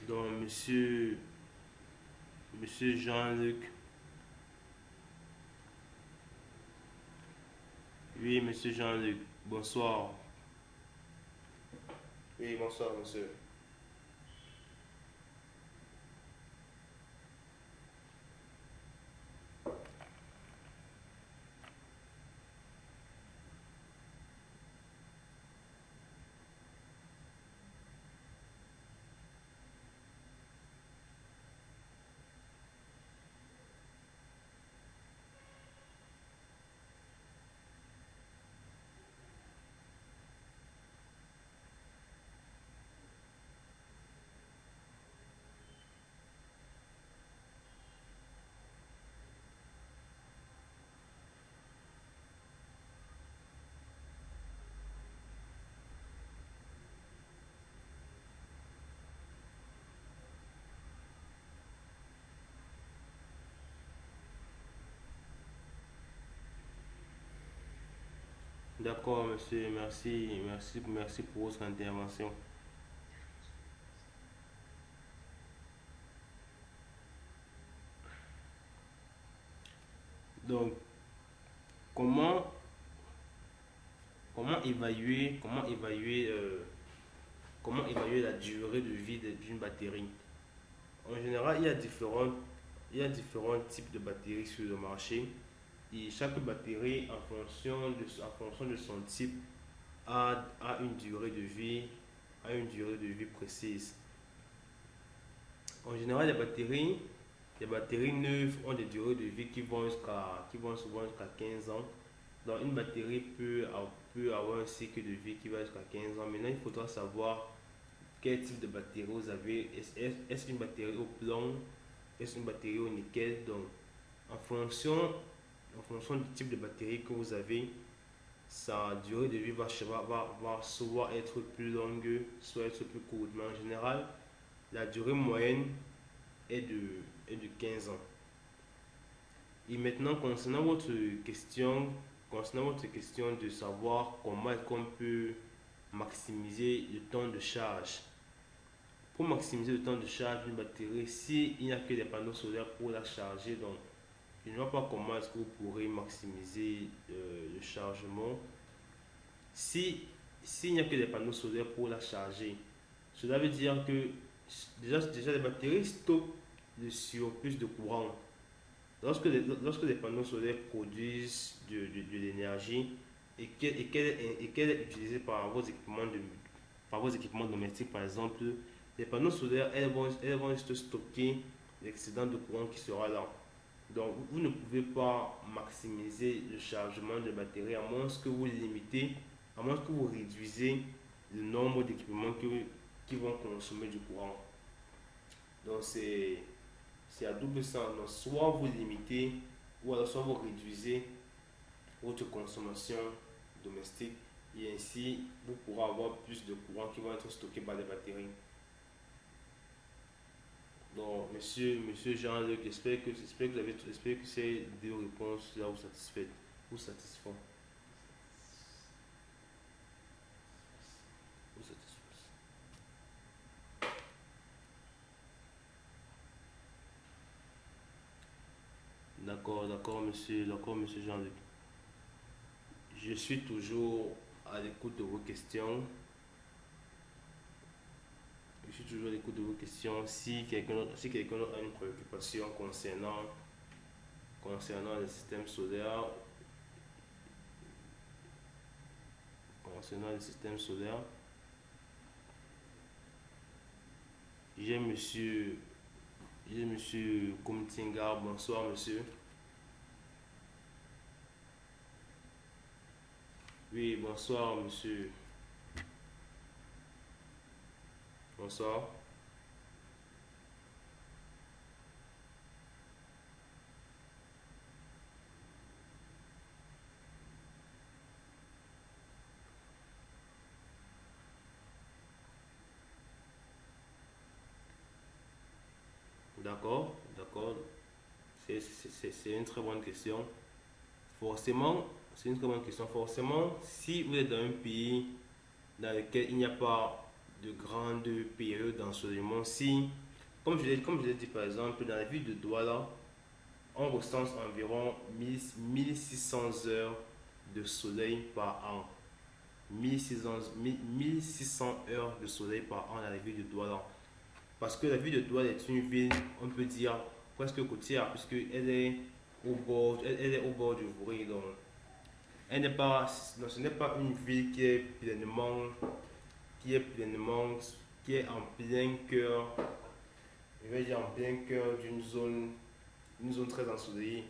Donc, monsieur Jean-Luc. Oui, monsieur Jean-Luc. Bonsoir. Oui, bonsoir, monsieur. D'accord, monsieur. Merci pour votre intervention. Donc, comment, comment évaluer la durée de vie d'une batterie? En général, il y a différentes il y a différents types de batteries sur le marché. Et chaque batterie, en fonction de son type, a une durée de vie, précise. En général, les batteries neuves ont des durées de vie qui vont souvent jusqu'à 15 ans. Donc, une batterie peut avoir un cycle de vie qui va jusqu'à 15 ans. Maintenant, il faudra savoir quel type de batterie vous avez. Est-ce une batterie au plomb? Est-ce une batterie au nickel? Donc, en fonction, en fonction du type de batterie que vous avez, sa durée de vie va soit être plus longue, soit être plus courte. Mais en général, la durée moyenne est de 15 ans. Et maintenant, concernant votre question de savoir comment est-ce qu'on peut maximiser le temps de charge. Pour maximiser le temps de charge d'une batterie, s'il n'y a que des panneaux solaires pour la charger, donc je ne vois pas comment est-ce que vous pourrez maximiser le chargement. S'il n'y a que des panneaux solaires pour la charger, cela veut dire que déjà les batteries stockent le surplus de courant. Lorsque les panneaux solaires produisent de l'énergie qu'elle est utilisée par vos équipements domestiques, par exemple, les panneaux solaires, elles vont juste stocker l'excédent de courant qui sera là. Donc, vous ne pouvez pas maximiser le chargement de batterie à moins que vous réduisez le nombre d'équipements qui vont consommer du courant. Donc, c'est à double sens. Donc, soit vous limitez, ou alors soit vous réduisez votre consommation domestique et ainsi vous pourrez avoir plus de courant qui va être stocké par les batteries. Donc, monsieur Jean-Luc, j'espère que ces deux réponses là vous satisfont. Vous satisfont. D'accord, monsieur Jean-Luc. Je suis toujours à l'écoute de vos questions. Je suis toujours à l'écoute de vos questions. Si quelqu'un a une préoccupation concernant le système solaire, j'ai monsieur, j'ai monsieur Kumtinga. Bonsoir, monsieur. Oui, bonsoir, monsieur. Bonsoir. D'accord. C'est une très bonne question. Forcément, c'est une très bonne question. Forcément, si vous êtes dans un pays dans lequel il n'y a pas de grande période d'ensoleillement, si, comme je l'ai dit par exemple, dans la ville de Douala, on recense environ 1600 heures de soleil par an. 1600 heures de soleil par an dans la ville de Douala. Parce que la ville de Douala est une ville, on peut dire, presque côtière, puisqu'elle est elle est au bord du Vouri. Donc, elle n'est pas, non, ce n'est pas une ville qui est pleinement, qui est en plein cœur, je vais dire en plein cœur une zone très ensoleillée.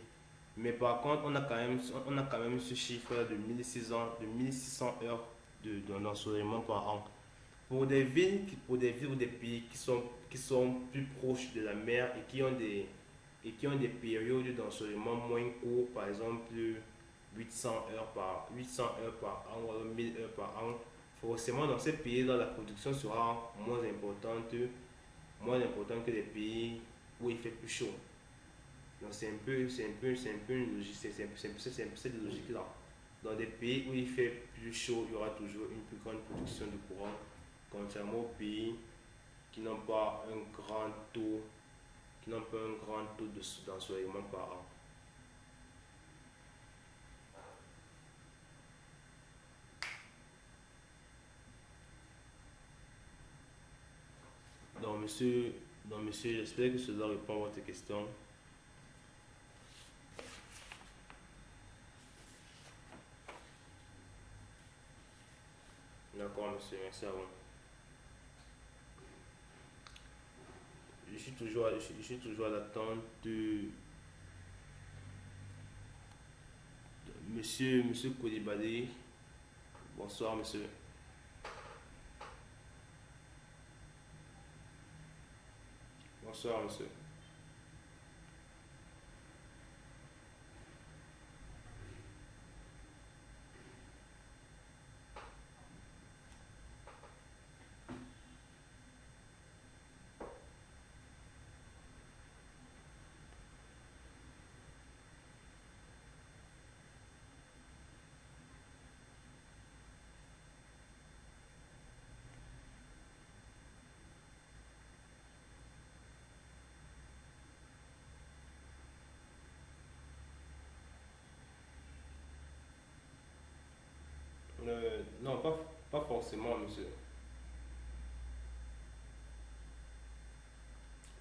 Mais par contre, on a quand même ce chiffre de 1600 heures d'ensoleillement par an. Pour des villes ou des pays qui sont plus proches de la mer et qui ont des périodes d'ensoleillement moins courtes, par exemple 800 heures par an ou alors 1000 heures par an, forcément dans ces pays-là, la production sera moins importante que les pays où il fait plus chaud. Donc c'est un peu une logique, c'est cette logique-là. Dans des pays où il fait plus chaud, il y aura toujours une plus grande production de courant, contrairement aux pays qui n'ont pas un grand taux, d'ensoleillement par an. Donc monsieur, j'espère que cela répond à votre question. D'accord, monsieur, merci à vous. Je suis toujours à l'attente de monsieur Koulibaly. Bonsoir, monsieur. Bonsoir, monsieur. Non, pas forcément, monsieur.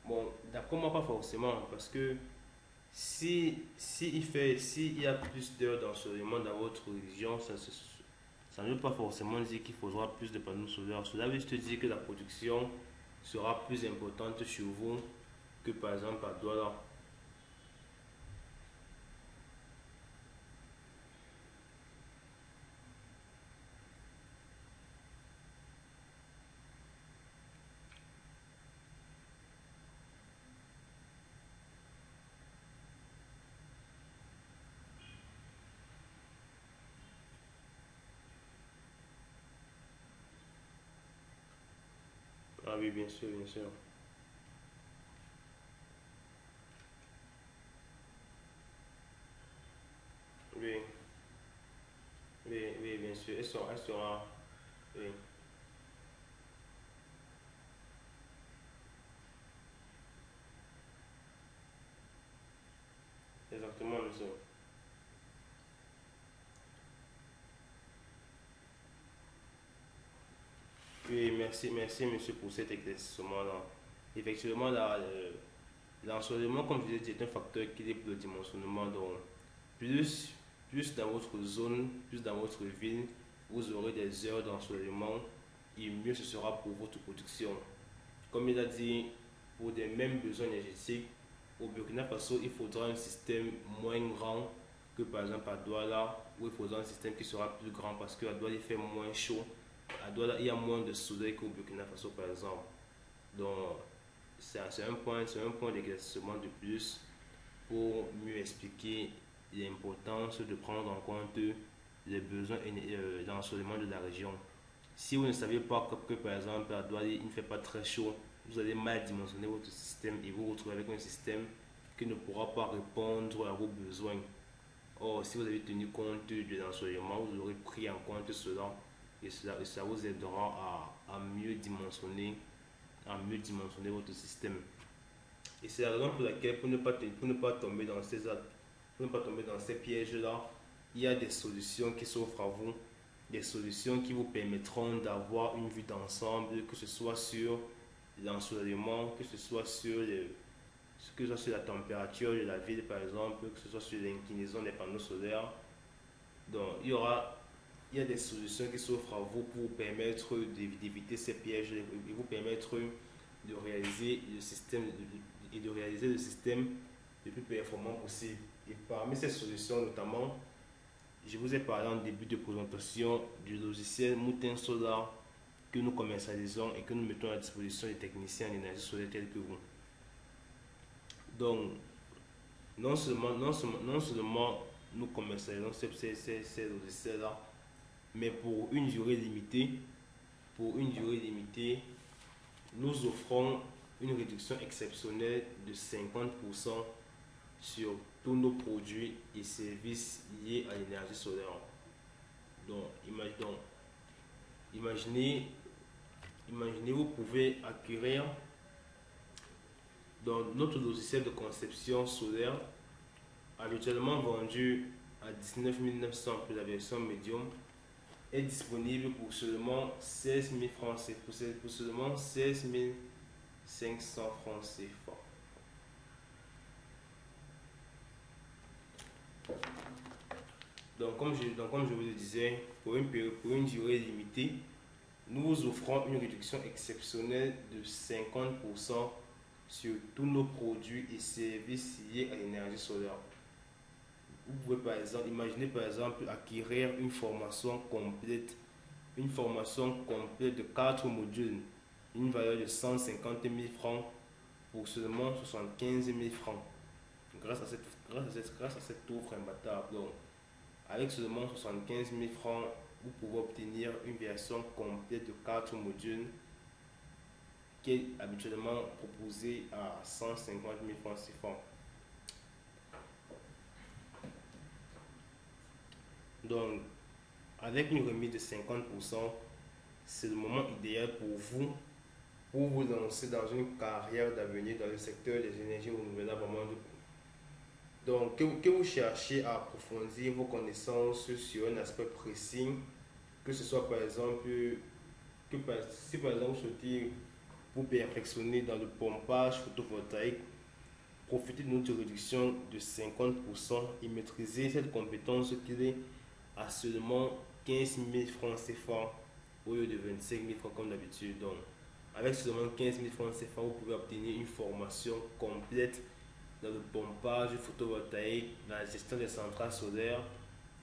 Bon, d'après moi, pas forcément, parce que s'il y a plus d'heures d'enseignement dans votre religion, ça ne veut pas forcément dire qu'il faudra plus de panneaux solaires. Cela veut juste dire que la production sera plus importante chez vous que par exemple à Douala. Ah oui, bien sûr, bien sûr. Oui, oui, oui, bien sûr. Elle sera, oui, exactement, monsieur. Oui, merci, monsieur, pour cet éclaircissement-là. Effectivement, l'ensoleillement, comme je disais, est un facteur qui est pour le dimensionnement. Donc, plus, plus dans votre zone, plus dans votre ville, vous aurez des heures d'ensoleillement et mieux ce sera pour votre production. Comme il a dit, pour des mêmes besoins énergétiques, au Burkina Faso, il faudra un système moins grand que par exemple à Douala, où il faudra un système qui sera plus grand parce qu'à Douala, il fait moins chaud. À Douala, il y a moins de soleil qu'au Burkina Faso, par exemple. Donc, c'est un point d'éclaircissement de plus pour mieux expliquer l'importance de prendre en compte les besoins d'ensoleillement de la région. Si vous ne savez pas que, par exemple à Douala il ne fait pas très chaud, vous allez mal dimensionner votre système et vous retrouvez avec un système qui ne pourra pas répondre à vos besoins. Or, si vous avez tenu compte de l'ensoleillement, vous aurez pris en compte cela et ça vous aidera à mieux dimensionner votre système. Et c'est la raison pour laquelle, pour ne pas tomber dans ces pièges-là, il y a des solutions qui s'offrent à vous, des solutions qui vous permettront d'avoir une vue d'ensemble, que ce soit sur l'ensoleillement, que ce soit sur la température de la ville par exemple, que ce soit sur l'inclinaison des panneaux solaires. Donc il y a des solutions qui s'offrent à vous pour vous permettre d'éviter ces pièges et vous permettre de réaliser le système le plus performant possible. Et parmi ces solutions, notamment, je vous ai parlé en début de présentation du logiciel Moutin Solar que nous commercialisons et que nous mettons à disposition des techniciens en énergie solaire tels que vous. Donc, non seulement nous commercialisons ces logiciels-là, mais pour une durée limitée, nous offrons une réduction exceptionnelle de 50% sur tous nos produits et services liés à l'énergie solaire. Donc, imaginez, vous pouvez acquérir donc, notre logiciel de conception solaire, habituellement vendu à 19 900 pour la version médium, est disponible pour seulement 16 000 francs CFA. Pour seulement 16 500 francs CFA. Donc, comme je vous le disais, pour une durée limitée, Nous vous offrons une réduction exceptionnelle de 50% sur tous nos produits et services liés à l'énergie solaire. Vous pouvez par exemple, imaginer par exemple acquérir une formation complète de 4 modules, une valeur de 150 000 francs pour seulement 75 000 francs. Grâce à cette offre imbattable. Donc, avec seulement 75 000 francs, vous pouvez obtenir une version complète de 4 modules qui est habituellement proposée à 150 000 francs CFA. Donc, avec une remise de 50%, c'est le moment idéal pour vous lancer dans une carrière d'avenir dans le secteur des énergies renouvelables. Donc, que vous cherchez à approfondir vos connaissances sur un aspect précis, que ce soit par exemple, si par exemple vous souhaitez vous perfectionner dans le pompage photovoltaïque, profitez de notre réduction de 50% et maîtrisez cette compétence qui est à seulement 15 000 francs CFA au lieu de 25 000 francs comme d'habitude. Donc, avec seulement 15 000 francs CFA, vous pouvez obtenir une formation complète dans le pompage photovoltaïque, dans la gestion des centrales solaires,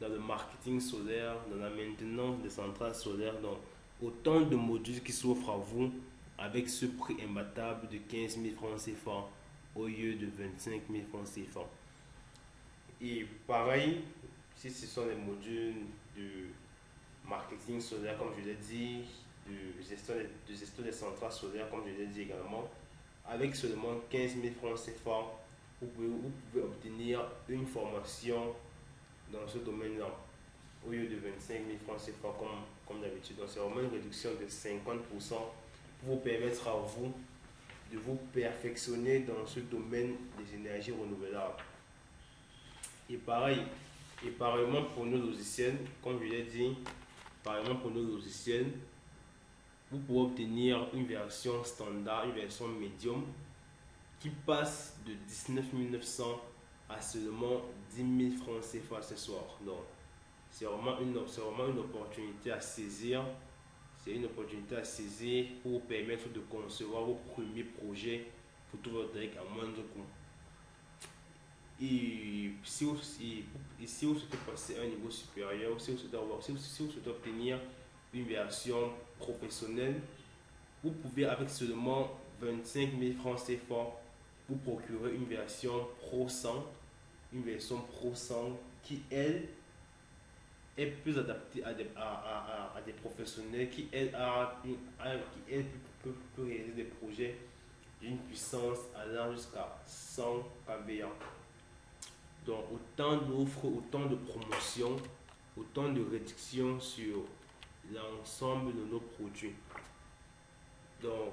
dans le marketing solaire, dans la maintenance des centrales solaires. Donc, autant de modules qui s'offrent à vous avec ce prix imbattable de 15 000 francs CFA au lieu de 25 000 francs CFA. Et pareil, si ce sont les modules de marketing solaire, comme je l'ai dit, de gestion des centrales solaires, comme je l'ai dit également, avec seulement 15 000 francs CFA, vous pouvez obtenir une formation dans ce domaine-là au lieu de 25 000 francs CFA comme d'habitude. Donc, c'est vraiment une réduction de 50% pour vous permettre à vous de vous perfectionner dans ce domaine des énergies renouvelables. Et pareillement pour nos logiciels, comme je l'ai dit, pareillement pour nos logiciels, vous pouvez obtenir une version standard, une version médium qui passe de 19 900 à seulement 10 000 francs CFA ce soir. Donc, c'est vraiment une opportunité à saisir. C'est une opportunité à saisir pour vous permettre de concevoir vos premiers projets photovoltaïques à moindre coût. Et si vous souhaitez passer à un niveau supérieur, si vous souhaitez obtenir une version professionnelle, vous pouvez avec seulement 25 000 francs CFA vous procurer une version Pro 100, qui, elle, est plus adaptée à des professionnels qui, elle, peut réaliser des projets d'une puissance allant jusqu'à 100 kVA. Donc, autant d'offres, autant de promotions, autant de réductions sur l'ensemble de nos produits. Donc,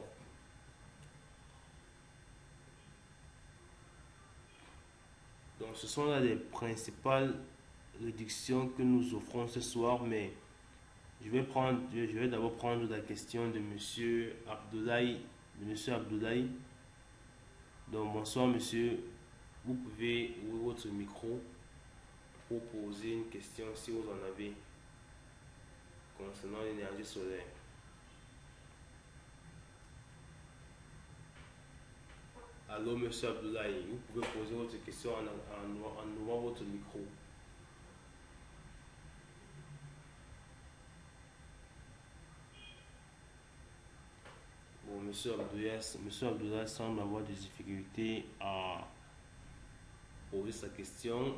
ce sont là les principales réductions que nous offrons ce soir, mais je vais d'abord prendre la question de Monsieur Abdoulaye. Donc, bonsoir Monsieur, vous pouvez ouvrir votre micro pour poser une question si vous en avez concernant l'énergie solaire. Allô Monsieur Abdoulaye, vous pouvez poser votre question en ouvrant votre micro. Bon, Monsieur Abdoulaye semble avoir des difficultés à poser sa question.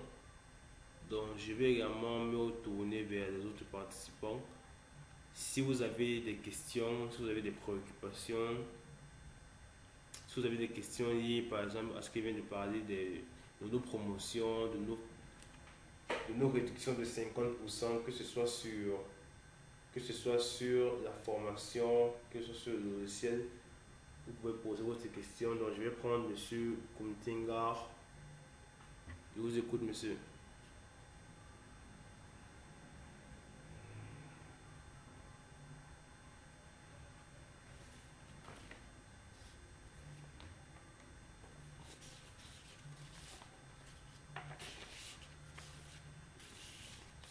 Donc, je vais également me retourner vers les autres participants. Si vous avez des questions, si vous avez des préoccupations, si vous avez des questions liées par exemple à ce qu'il vient de parler de nos promotions, de nos réductions de 50%, que ce soit sur la formation, que ce soit sur le logiciel, vous pouvez poser votre question. Donc, je vais prendre Monsieur Kumtingar. Je vous écoute, monsieur.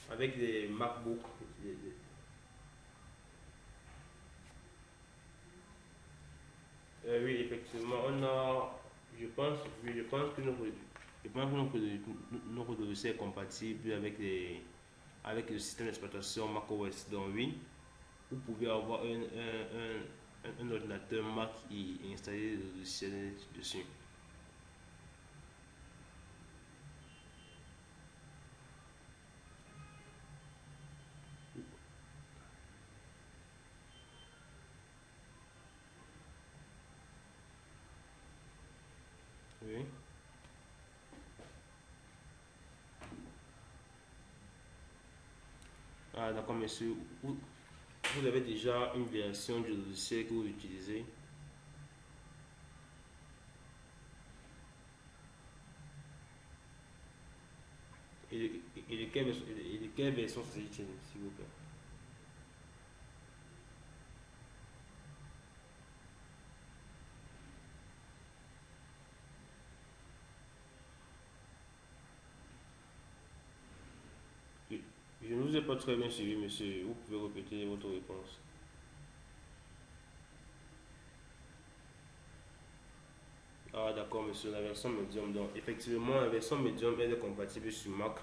Avec les MacBook, Oui, effectivement, je pense que notre logiciel est compatible avec le système d'exploitation macOS. Donc oui, vous pouvez avoir un ordinateur Mac et installer le logiciel dessus. Oui. Ah, d'accord, monsieur. Vous avez déjà une version du logiciel que vous utilisez. Et de quelle version s'agit-il, s'il vous plaît? Je, je ne vous ai pas très bien suivi, monsieur. Vous pouvez répéter votre réponse. Ah, d'accord, monsieur. La version Medium. Donc, effectivement, la version Medium, elle est compatible sur Mac.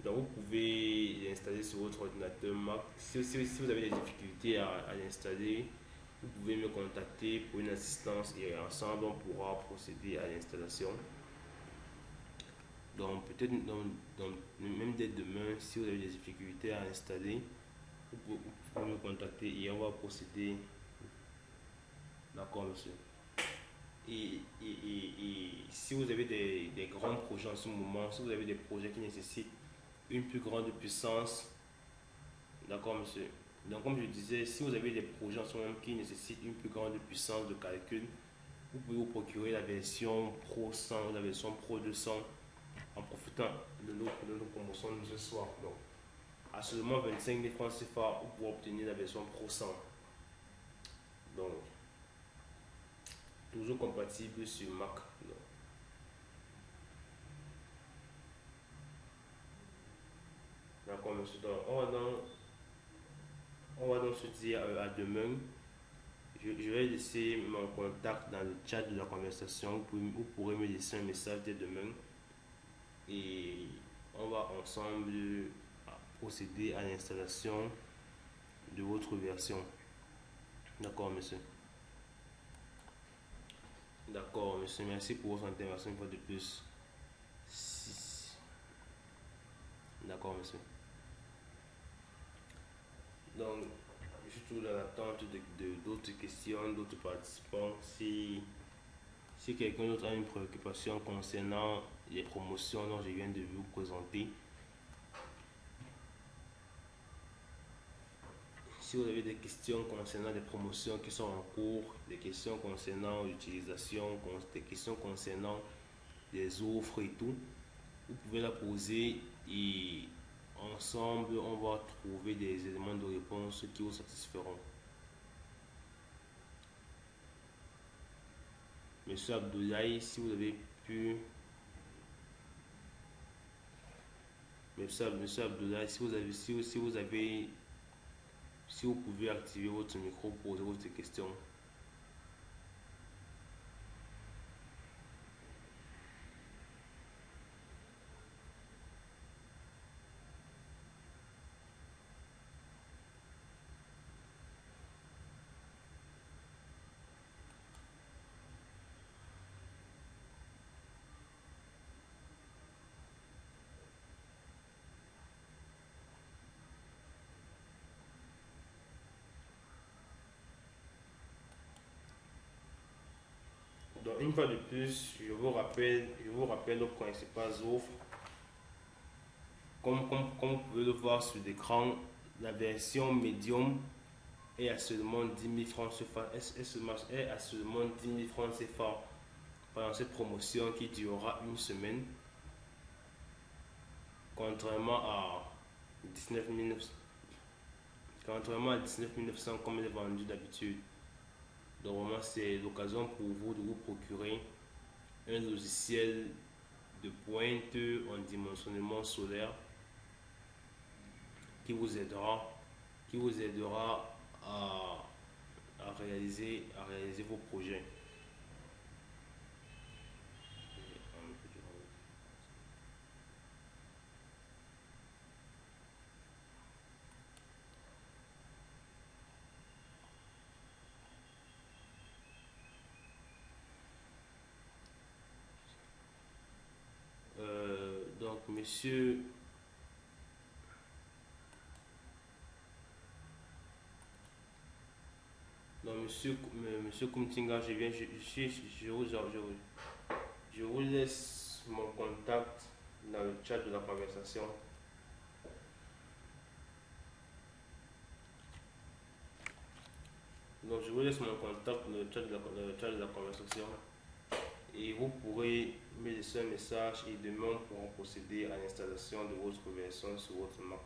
Donc, vous pouvez l'installer sur votre ordinateur Mac. Si vous avez des difficultés à l'installer, vous pouvez me contacter pour une assistance et ensemble, on pourra procéder à l'installation. Donc, peut-être, même dès demain, si vous avez des difficultés à installer, vous pouvez me contacter et on va procéder. D'accord, monsieur. Et si vous avez des grands projets en ce moment, si vous avez des projets qui nécessitent une plus grande puissance, d'accord, monsieur. Donc, comme je disais, si vous avez des projets en ce moment qui nécessitent une plus grande puissance de calcul, vous pouvez vous procurer la version Pro 100 ou la version Pro 200 en profitant de nos promotions de ce soir. Donc, à seulement 25 000 francs CFA, vous pouvez obtenir la version Pro 100. Donc, toujours compatible sur Mac. Donc, d'accord, monsieur. Donc, on va donc se dire à demain. Je vais laisser mon contact dans le chat de la conversation. Vous pourrez me laisser un message dès demain. Et on va ensemble procéder à l'installation de votre version. D'accord, monsieur. D'accord, monsieur. Merci pour votre intervention une fois de plus. D'accord, monsieur. Donc, je suis toujours dans l'attente d'autres questions, d'autres participants. Si quelqu'un d'autre a une préoccupation concernant les promotions dont je viens de vous présenter, si vous avez des questions concernant les promotions qui sont en cours, des questions concernant l'utilisation, des questions concernant les offres et tout, vous pouvez la poser et ensemble, on va trouver des éléments de réponse qui vous satisferont. Monsieur Abdoulaye, si vous avez pu... Monsieur Abdoulaye, si vous pouvez activer votre micro pour poser votre question. Donc, une fois de plus, je vous rappelle nos principales offres. Comme vous pouvez le voir sur l'écran, la version médium est à seulement 10 000 francs CFA. Est à seulement 10 000 francs CFA pendant cette promotion qui durera une semaine, contrairement à 19 900, contrairement à 19 900 comme il est vendu d'habitude. Donc vraiment, c'est l'occasion pour vous de vous procurer un logiciel de pointe en dimensionnement solaire qui vous aidera, qui vous aidera à réaliser vos projets. monsieur, monsieur Kumtinga, je vous laisse mon contact dans le chat de la conversation. Donc je vous laisse mon contact dans le chat de la conversation. Et vous pourrez me laisser un message et demain nous pourrons procéder à l'installation de votre version sur votre Mac.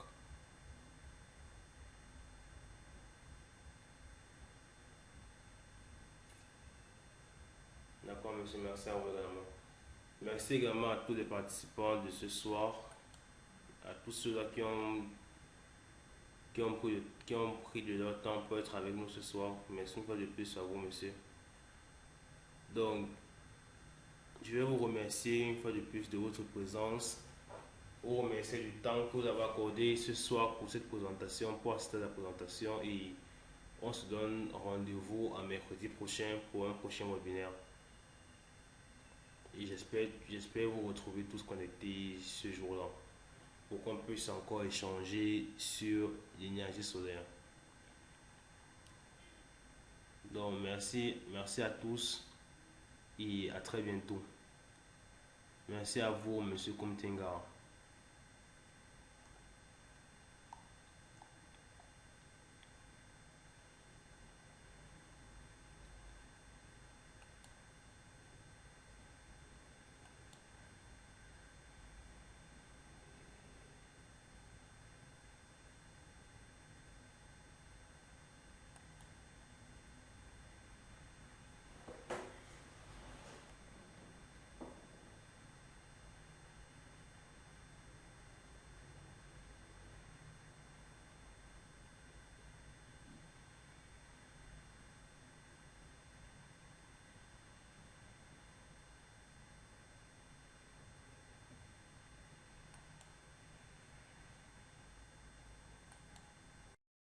D'accord, monsieur, merci à vous également. Merci également à tous les participants de ce soir, à tous ceux-là qui ont pris de leur temps pour être avec nous ce soir. Merci une fois de plus à vous, monsieur. Donc, je vais vous remercier une fois de plus de votre présence. Vous remercier du temps que vous avez accordé ce soir pour cette présentation, pour assister à la présentation. Et on se donne rendez-vous à mercredi prochain pour un prochain webinaire. Et j'espère vous retrouver tous connectés ce jour-là pour qu'on puisse encore échanger sur l'énergie solaire. Donc merci à tous et à très bientôt. Merci à vous, monsieur Kumtinga.